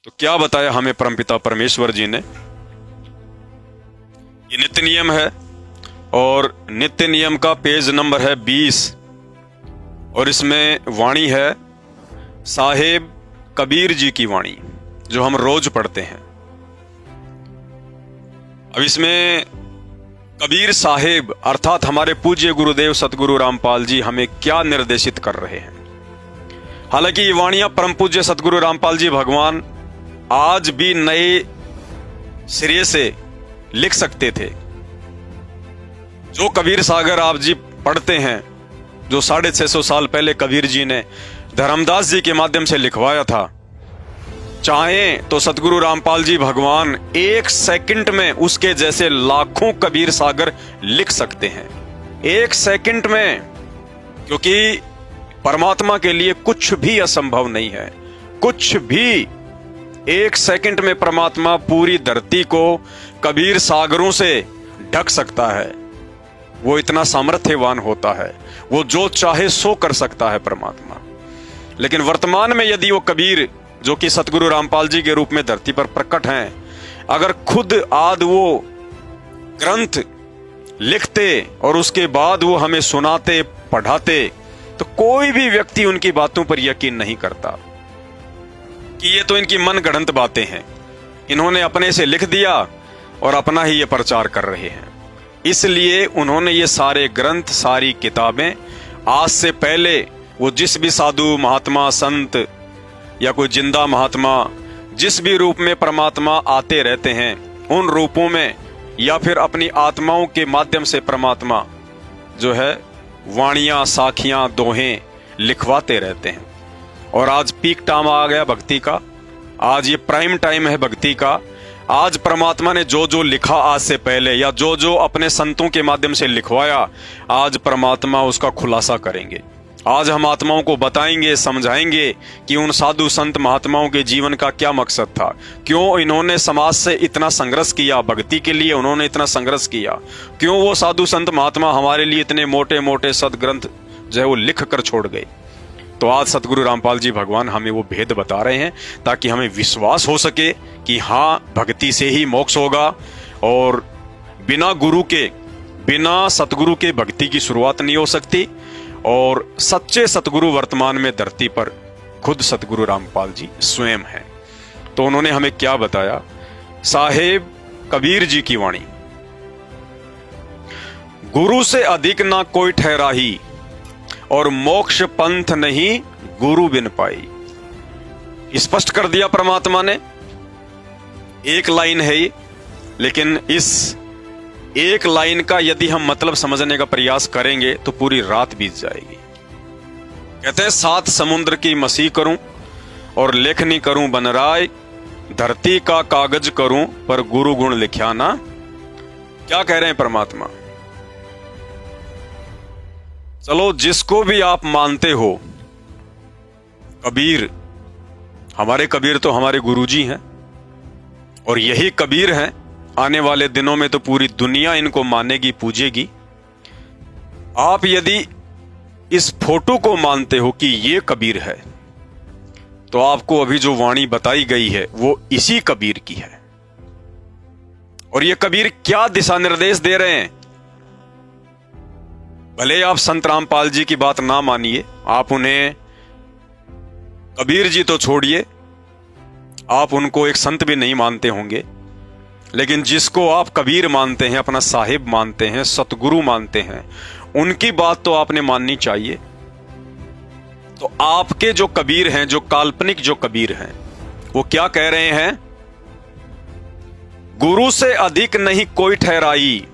तो क्या बताया हमें परमपिता परमेश्वर जी ने? ये नित्य नियम है और नित्य नियम का पेज नंबर है 20 और इसमें वाणी है साहेब कबीर जी की वाणी जो हम रोज पढ़ते हैं। अब इसमें कबीर साहेब अर्थात हमारे पूज्य गुरुदेव सतगुरु रामपाल जी हमें क्या निर्देशित कर रहे हैं। हालांकि ये वाणियां परम पूज्य सतगुरु रामपाल जी भगवान आज भी नए सिरे से लिख सकते थे। जो कबीर सागर आप जी पढ़ते हैं, जो 650 साल पहले कबीर जी ने धर्मदास जी के माध्यम से लिखवाया था, चाहें तो सतगुरु रामपाल जी भगवान 1 सेकंड में उसके जैसे लाखों कबीर सागर लिख सकते हैं। 1 सेकंड में, क्योंकि परमात्मा के लिए कुछ भी असंभव नहीं है। कुछ भी 1 सेकंड में परमात्मा पूरी धरती को कबीर सागरों से ढक सकता है। वो इतना सामर्थ्यवान होता है, वो जो चाहे सो कर सकता है परमात्मा। लेकिन वर्तमान में यदि वो कबीर जो कि सतगुरु रामपाल जी के रूप में धरती पर प्रकट हैं, अगर खुद आद वो ग्रंथ लिखते और उसके बाद वो हमें सुनाते पढ़ाते, तो कोई भी व्यक्ति उनकी बातों पर यकीन नहीं करता कि ये तो इनकी मन गढ़ंत बातें हैं, इन्होंने अपने से लिख दिया और अपना ही ये प्रचार कर रहे हैं। इसलिए उन्होंने ये सारे ग्रंथ, सारी किताबें आज से पहले वो जिस भी साधु महात्मा संत या कोई जिंदा महात्मा जिस भी रूप में परमात्मा आते रहते हैं, उन रूपों में या फिर अपनी आत्माओं के माध्यम से परमात्मा जो है वाणियां, साखियां, दोहें लिखवाते रहते हैं। और आज पीक टाइम आ गया भक्ति का, आज ये प्राइम टाइम है भक्ति का। आज परमात्मा ने जो जो लिखा आज से पहले या जो जो अपने संतों के माध्यम से लिखवाया, आज परमात्मा उसका खुलासा करेंगे। आज हम आत्माओं को बताएंगे, समझाएंगे कि उन साधु संत महात्माओं के जीवन का क्या मकसद था, क्यों इन्होंने समाज से इतना संघर्ष किया, भक्ति के लिए उन्होंने इतना संघर्ष किया, क्यों वो साधु संत महात्मा हमारे लिए इतने मोटे मोटे सदग्रंथ जो है वो लिख कर छोड़ गए। तो आज सतगुरु रामपाल जी भगवान हमें वो भेद बता रहे हैं ताकि हमें विश्वास हो सके कि हाँ, भक्ति से ही मोक्ष होगा और बिना गुरु के, बिना सतगुरु के भक्ति की शुरुआत नहीं हो सकती। और सच्चे सतगुरु वर्तमान में धरती पर खुद सतगुरु रामपाल जी स्वयं हैं। तो उन्होंने हमें क्या बताया? साहेब कबीर जी की वाणी, गुरु से अधिक ना कोई ठहराही और मोक्ष पंथ नहीं गुरु बिन पाई। स्पष्ट कर दिया परमात्मा ने। एक लाइन है ये, लेकिन इस एक लाइन का यदि हम मतलब समझने का प्रयास करेंगे तो पूरी रात बीत जाएगी। कहते हैं 7 समुद्र की मसीह करूं और लेखनी करूं बनराय, धरती का कागज करूं पर गुरु गुण लिख्या ना। क्या कह रहे हैं परमात्मा? चलो, जिसको भी आप मानते हो, कबीर, हमारे कबीर तो हमारे गुरुजी हैं और यही कबीर हैं। आने वाले दिनों में तो पूरी दुनिया इनको मानेगी, पूजेगी। आप यदि इस फोटो को मानते हो कि ये कबीर है, तो आपको अभी जो वाणी बताई गई है वो इसी कबीर की है। और ये कबीर क्या दिशा निर्देश दे रहे हैं? भले आप संत रामपाल जी की बात ना मानिए, आप उन्हें, कबीर जी तो छोड़िए, आप उनको एक संत भी नहीं मानते होंगे, लेकिन जिसको आप कबीर मानते हैं, अपना साहिब मानते हैं, सतगुरु मानते हैं, उनकी बात तो आपने माननी चाहिए। तो आपके जो कबीर हैं, जो काल्पनिक जो कबीर हैं, वो क्या कह रहे हैं? गुरु से अधिक नहीं कोई ठहराई।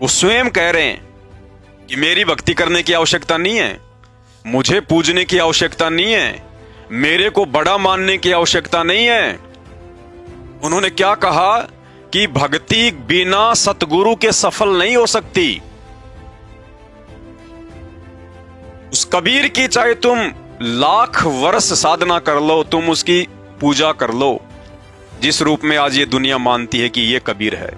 वो स्वयं कह रहे हैं कि मेरी भक्ति करने की आवश्यकता नहीं है, मुझे पूजने की आवश्यकता नहीं है, मेरे को बड़ा मानने की आवश्यकता नहीं है। उन्होंने क्या कहा कि भक्ति बिना सतगुरु के सफल नहीं हो सकती। उस कबीर की चाहे तुम लाख वर्ष साधना कर लो, तुम उसकी पूजा कर लो, जिस रूप में आज ये दुनिया मानती है कि ये कबीर है,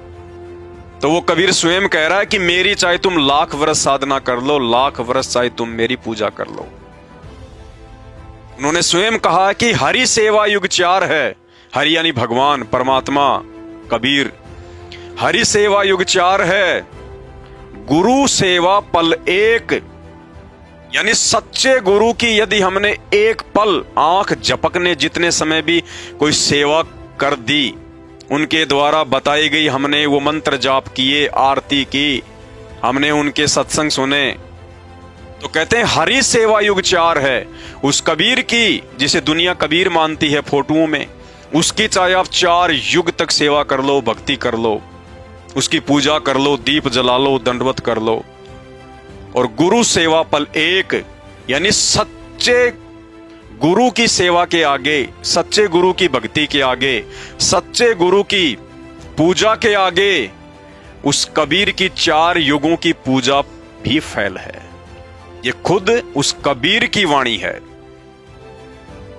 तो वो कबीर स्वयं कह रहा है कि मेरी चाहे तुम लाख वर्ष साधना कर लो, लाख वर्ष चाहे तुम मेरी पूजा कर लो, उन्होंने स्वयं कहा कि हरि सेवा युग 4 है। हरि यानी भगवान परमात्मा कबीर। हरि सेवा युग 4 है, गुरु सेवा पल एक। यानी सच्चे गुरु की यदि हमने एक पल आंख झपकने जितने समय भी कोई सेवा कर दी, उनके द्वारा बताई गई हमने वो मंत्र जाप किए, आरती की, हमने उनके सत्संग सुने, तो कहते हैं हरि सेवा युग 4 है। उस कबीर की, जिसे दुनिया कबीर मानती है फोटोओं में, उसकी चाहे आप 4 युग तक सेवा कर लो, भक्ति कर लो, उसकी पूजा कर लो, दीप जला लो, दंडवत कर लो। और गुरु सेवा पल एक, यानी सच्चे गुरु की सेवा के आगे, सच्चे गुरु की भक्ति के आगे, सच्चे गुरु की पूजा के आगे उस कबीर की 4 युगों की पूजा भी फैल है। ये खुद उस कबीर की वाणी है।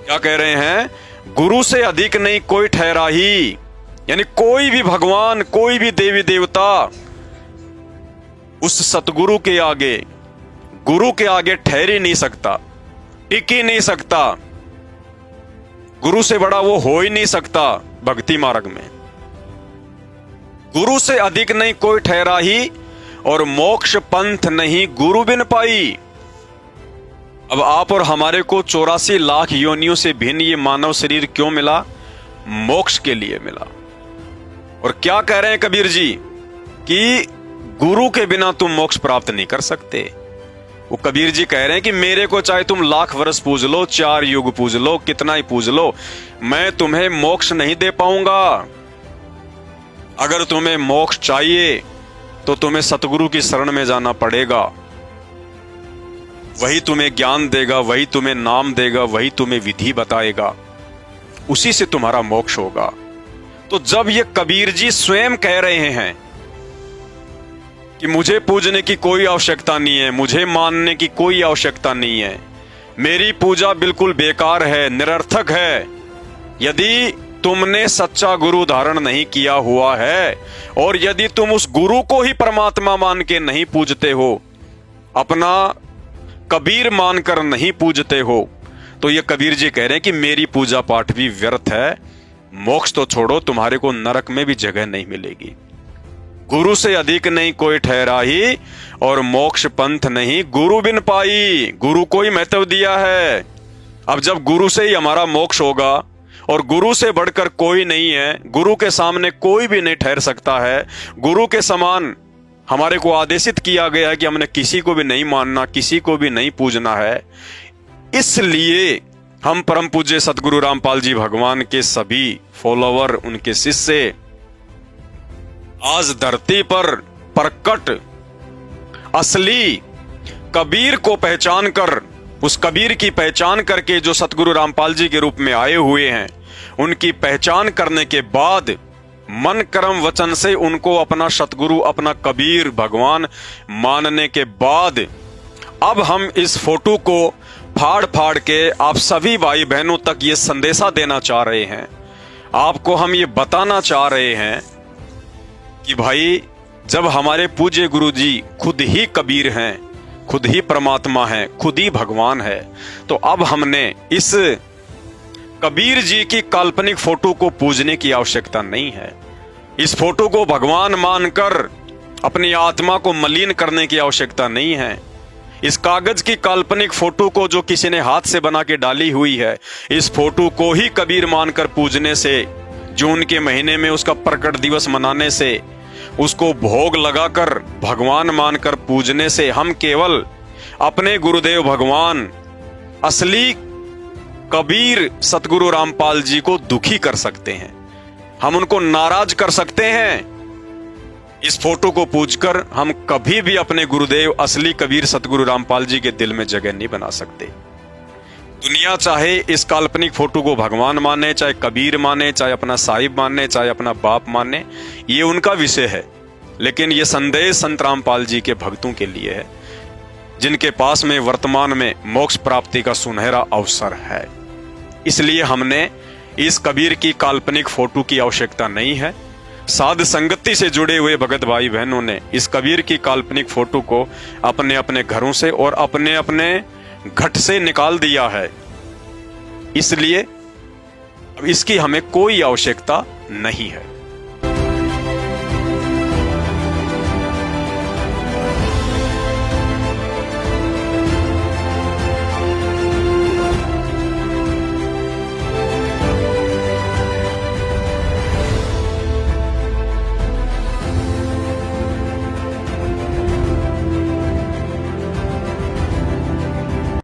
क्या कह रहे हैं? गुरु से अधिक नहीं कोई ठहरा ही, यानी कोई भी भगवान, कोई भी देवी देवता उस सतगुरु के आगे, गुरु के आगे ठहर ही नहीं सकता, टिक ही नहीं सकता। गुरु से बड़ा वो हो ही नहीं सकता भक्ति मार्ग में। गुरु से अधिक नहीं कोई ठहरा ही, और मोक्ष पंथ नहीं गुरु बिन पाई। अब आप और हमारे को 84 लाख योनियों से भिन्न ये मानव शरीर क्यों मिला? मोक्ष के लिए मिला। और क्या कह रहे हैं कबीर जी कि गुरु के बिना तुम मोक्ष प्राप्त नहीं कर सकते। वो कबीर जी कह रहे हैं कि मेरे को चाहे तुम लाख वर्ष पूज लो, 4 युग पूज लो, कितना ही पूज लो, मैं तुम्हें मोक्ष नहीं दे पाऊंगा। अगर तुम्हें मोक्ष चाहिए तो तुम्हें सतगुरु की शरण में जाना पड़ेगा। वही तुम्हें ज्ञान देगा, वही तुम्हें नाम देगा, वही तुम्हें विधि बताएगा, उसी से तुम्हारा मोक्ष होगा। तो जब ये कबीर जी स्वयं कह रहे हैं कि मुझे पूजने की कोई आवश्यकता नहीं है, मुझे मानने की कोई आवश्यकता नहीं है, मेरी पूजा बिल्कुल बेकार है, निरर्थक है, यदि तुमने सच्चा गुरु धारण नहीं किया हुआ है और यदि तुम उस गुरु को ही परमात्मा मान के नहीं पूजते हो, अपना कबीर मानकर नहीं पूजते हो, तो ये कबीर जी कह रहे हैं कि मेरी पूजा पाठ भी व्यर्थ है। मोक्ष तो छोड़ो, तुम्हारे को नरक में भी जगह नहीं मिलेगी। गुरु से अधिक नहीं कोई ठहरा ही, और मोक्ष पंथ नहीं गुरु बिन पाई। गुरु को ही महत्व दिया है। अब जब गुरु से ही हमारा मोक्ष होगा, और गुरु से बढ़कर कोई नहीं है, गुरु के सामने कोई भी नहीं ठहर सकता है, गुरु के समान हमारे को आदेशित किया गया है कि हमने किसी को भी नहीं मानना, किसी को भी नहीं पूजना है। इसलिए हम परम पूज्य सतगुरु रामपाल जी भगवान के सभी फॉलोवर, उनके शिष्य आज धरती पर प्रकट असली कबीर को पहचान कर, उस कबीर की पहचान करके जो सतगुरु रामपाल जी के रूप में आए हुए हैं, उनकी पहचान करने के बाद मन कर्म वचन से उनको अपना सतगुरु, अपना कबीर भगवान मानने के बाद अब हम इस फोटो को फाड़ फाड़ के आप सभी भाई बहनों तक ये संदेशा देना चाह रहे हैं। आपको हम ये बताना चाह रहे हैं कि भाई, जब हमारे पूज्य गुरु जी खुद ही कबीर हैं, खुद ही परमात्मा हैं, खुद ही भगवान है, तो अब हमने इस कबीर जी की काल्पनिक फोटो को पूजने की आवश्यकता नहीं है। इस फोटो को भगवान मानकर अपनी आत्मा को मलिन करने की आवश्यकता नहीं है। इस कागज की काल्पनिक फोटो को जो किसी ने हाथ से बना के डाली हुई है, इस फोटो को ही कबीर मानकर पूजने से, जून के महीने में उसका प्रकट दिवस मनाने से, उसको भोग लगाकर भगवान मानकर पूजने से हम केवल अपने गुरुदेव भगवान असली कबीर सतगुरु रामपाल जी को दुखी कर सकते हैं, हम उनको नाराज कर सकते हैं। इस फोटो को पूजकर हम कभी भी अपने गुरुदेव असली कबीर सतगुरु रामपाल जी के दिल में जगह नहीं बना सकते। दुनिया चाहे इस काल्पनिक फोटो को भगवान माने, चाहे कबीर माने, चाहे अपना साहिब माने, चाहे अपना बाप माने, ये उनका विषय है। लेकिन ये संदेश संत रामपाल जी के भक्तों के लिए है, जिनके पास में वर्तमान में मोक्ष प्राप्ति का सुनहरा अवसर है। इसलिए हमने इस कबीर की काल्पनिक फोटो की आवश्यकता नहीं है। साध संगति से जुड़े हुए भगत भाई बहनों ने इस कबीर की काल्पनिक फोटो को अपने अपने घरों से और अपने अपने घट से निकाल दिया है। इसलिए इसकी हमें कोई आवश्यकता नहीं है।